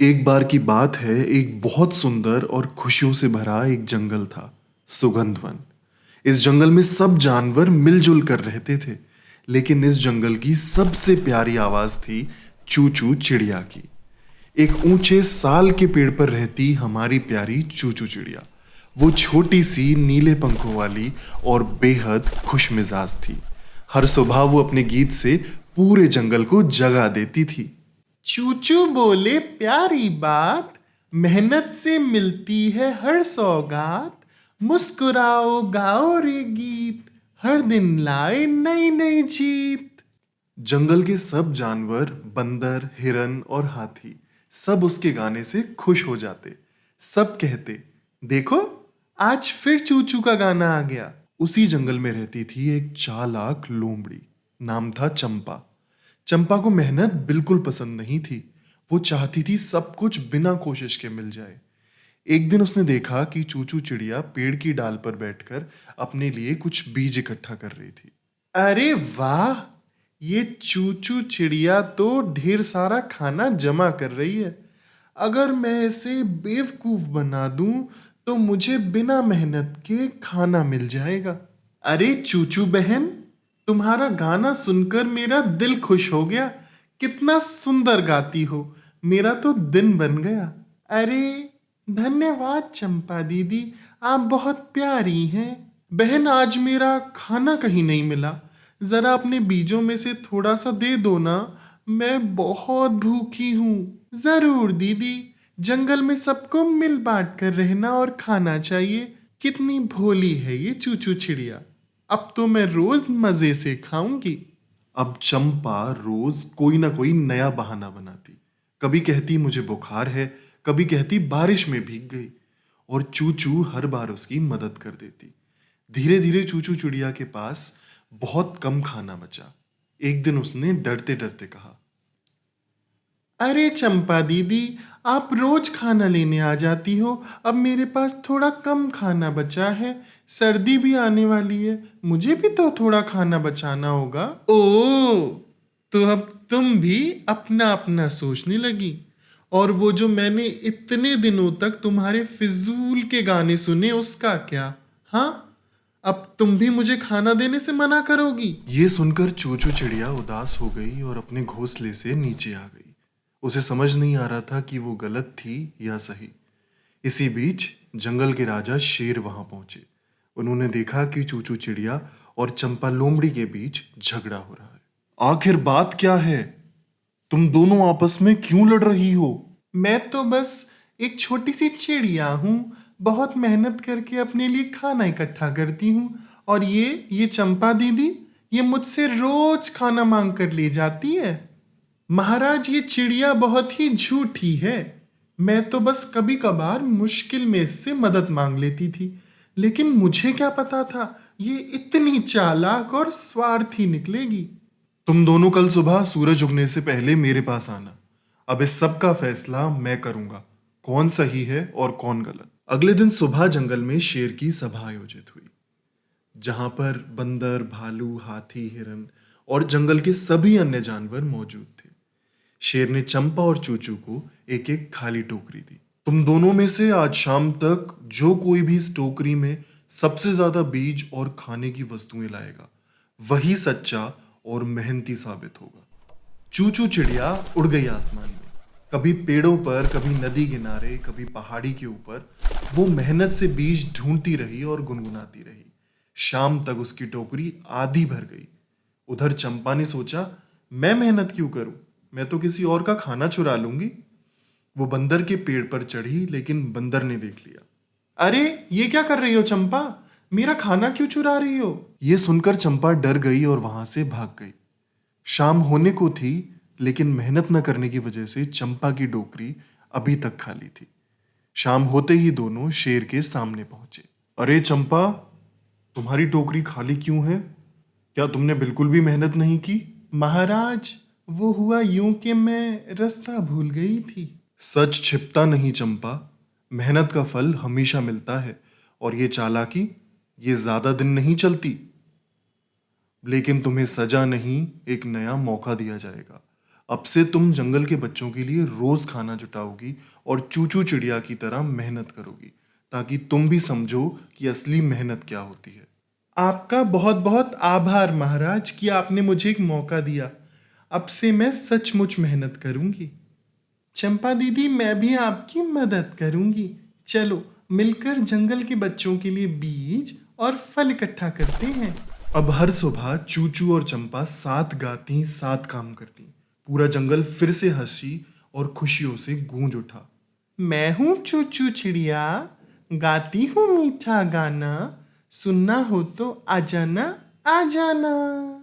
एक बार की बात है, एक बहुत सुंदर और खुशियों से भरा एक जंगल था, सुगंधवन। इस जंगल में सब जानवर मिलजुल कर रहते थे, लेकिन इस जंगल की सबसे प्यारी आवाज थी चू-चू चिड़िया की। एक ऊंचे साल के पेड़ पर रहती हमारी प्यारी चू-चू चिड़िया। वो छोटी सी नीले पंखों वाली और बेहद खुश मिजाज थी। हर सुबह वो अपने गीत से पूरे जंगल को जगा देती थी। चूचू बोले प्यारी बात, मेहनत से मिलती है हर सौगात। मुस्कुराओ गाओ रे गीत, हर दिन लाए नई नई जीत। जंगल के सब जानवर, बंदर, हिरन और हाथी, सब उसके गाने से खुश हो जाते। सब कहते, देखो आज फिर चूचू का गाना आ गया। उसी जंगल में रहती थी एक चालाक लोमड़ी। नाम था चंपा। चंपा को मेहनत बिल्कुल पसंद नहीं थी। वो चाहती थी सब कुछ बिना कोशिश के मिल जाए। एक दिन उसने देखा कि चूचू चिड़िया पेड़ की डाल पर बैठकर अपने लिए कुछ बीज इकट्ठा कर रही थी। अरे वाह, ये चूचू चिड़िया तो ढेर सारा खाना जमा कर रही है। अगर मैं इसे बेवकूफ बना दूं तो मुझे बिना मेहनत के खाना मिल जाएगा। अरे चूचू बहन, तुम्हारा गाना सुनकर मेरा दिल खुश हो गया। कितना सुंदर गाती हो, मेरा तो दिन बन गया। अरे धन्यवाद चंपा दीदी, आप बहुत प्यारी हैं। बहन, आज मेरा खाना कहीं नहीं मिला। जरा अपने बीजों में से थोड़ा सा दे दो ना, मैं बहुत भूखी हूँ। जरूर दीदी, जंगल में सबको मिल बांट कर रहना और खाना चाहिए। कितनी भोली है ये चूचू चिड़िया। अब तो मैं रोज मजे से खाऊंगी। अब चंपा रोज कोई ना कोई नया बहाना बनाती। कभी कहती मुझे बुखार है, कभी कहती बारिश में भीग गई, और चूचू हर बार उसकी मदद कर देती। धीरे धीरे चूचू चिड़िया के पास बहुत कम खाना बचा। एक दिन उसने डरते डरते कहा, अरे चंपा दीदी, आप रोज खाना लेने आ जाती हो। अब मेरे पास थोड़ा कम खाना बचा है। सर्दी भी आने वाली है, मुझे भी तो थोड़ा खाना बचाना होगा। ओ, तो अब तुम भी अपना अपना सोचने लगी। और वो जो मैंने इतने दिनों तक तुम्हारे फिजूल के गाने सुने, उसका क्या? हाँ, अब तुम भी मुझे खाना देने से मना करोगी? ये सुनकर चूचू चिड़िया उदास हो गई और अपने घोंसले से नीचे आ गई। उसे समझ नहीं आ रहा था कि वो गलत थी या सही। इसी बीच जंगल के राजा शेर वहां पहुंचे। उन्होंने देखा कि चूचू चिड़िया और चंपा लोमड़ी के बीच झगड़ा हो रहा है। आखिर बात क्या है? तुम दोनों आपस में क्यों लड़ रही हो? मैं तो बस एक छोटी सी चिड़िया हूँ। बहुत मेहनत करके अपने लिए खाना इकट्ठा करती हूँ। और ये चंपा दीदी, ये मुझसे रोज खाना मांग कर ले जाती है। महाराज, ये चिड़िया बहुत ही झूठी है। मैं तो बस कभी कभार मुश्किल में इससे मदद मांग लेती थी, लेकिन मुझे क्या पता था ये इतनी चालाक और स्वार्थी निकलेगी। तुम दोनों कल सुबह सूरज उगने से पहले मेरे पास आना। अब इस सब का फैसला मैं करूंगा, कौन सही है और कौन गलत। अगले दिन सुबह जंगल में शेर की सभा आयोजित हुई, जहां पर बंदर, भालू, हाथी, हिरन और जंगल के सभी अन्य जानवर मौजूद थे। शेर ने चंपा और चूचू को एक एक खाली टोकरी दी। तुम दोनों में से आज शाम तक जो कोई भी इस टोकरी में सबसे ज्यादा बीज और खाने की वस्तुएं लाएगा, वही सच्चा और मेहनती साबित होगा। चूचू चिड़िया उड़ गई आसमान में। कभी पेड़ों पर, कभी नदी किनारे, कभी पहाड़ी के ऊपर। वो मेहनत से बीज ढूंढती रही और गुनगुनाती रही। शाम तक उसकी टोकरी आधी भर गई। उधर चंपा ने सोचा, मैं मेहनत क्यों करूं, मैं तो किसी और का खाना चुरा लूंगी। वो बंदर के पेड़ पर चढ़ी, लेकिन बंदर ने देख लिया। अरे ये क्या कर रही हो चंपा, मेरा खाना क्यों चुरा रही हो? ये सुनकर चंपा डर गई और वहां से भाग गई। शाम होने को थी, लेकिन मेहनत न करने की वजह से चंपा की टोकरी अभी तक खाली थी। शाम होते ही दोनों शेर के सामने पहुंचे। अरे चंपा, तुम्हारी टोकरी खाली क्यों है? क्या तुमने बिल्कुल भी मेहनत नहीं की? महाराज, वो हुआ यूं कि मैं रास्ता भूल गई थी। सच छिपता नहीं चंपा, मेहनत का फल हमेशा मिलता है, और ये चालाकी, ये ज्यादा दिन नहीं चलती। लेकिन तुम्हें सजा नहीं, एक नया मौका दिया जाएगा। अब से तुम जंगल के बच्चों के लिए रोज खाना जुटाओगी और चूचू चिड़िया की तरह मेहनत करोगी, ताकि तुम भी समझो कि असली मेहनत क्या होती है। आपका बहुत बहुत आभार महाराज कि आपने मुझे एक मौका दिया। अब से मैं सचमुच मेहनत करूंगी। चंपा दीदी, मैं भी आपकी मदद करूंगी। चलो मिलकर जंगल के बच्चों के लिए बीज और फल इकट्ठा करते हैं। अब हर सुबह चूचू और चंपा साथ गाती, साथ काम करती। पूरा जंगल फिर से हंसी और खुशियों से गूंज उठा। मैं हूँ चूचू चिड़िया, गाती हूँ मीठा गाना, सुनना हो तो आ जाना, आ जाना।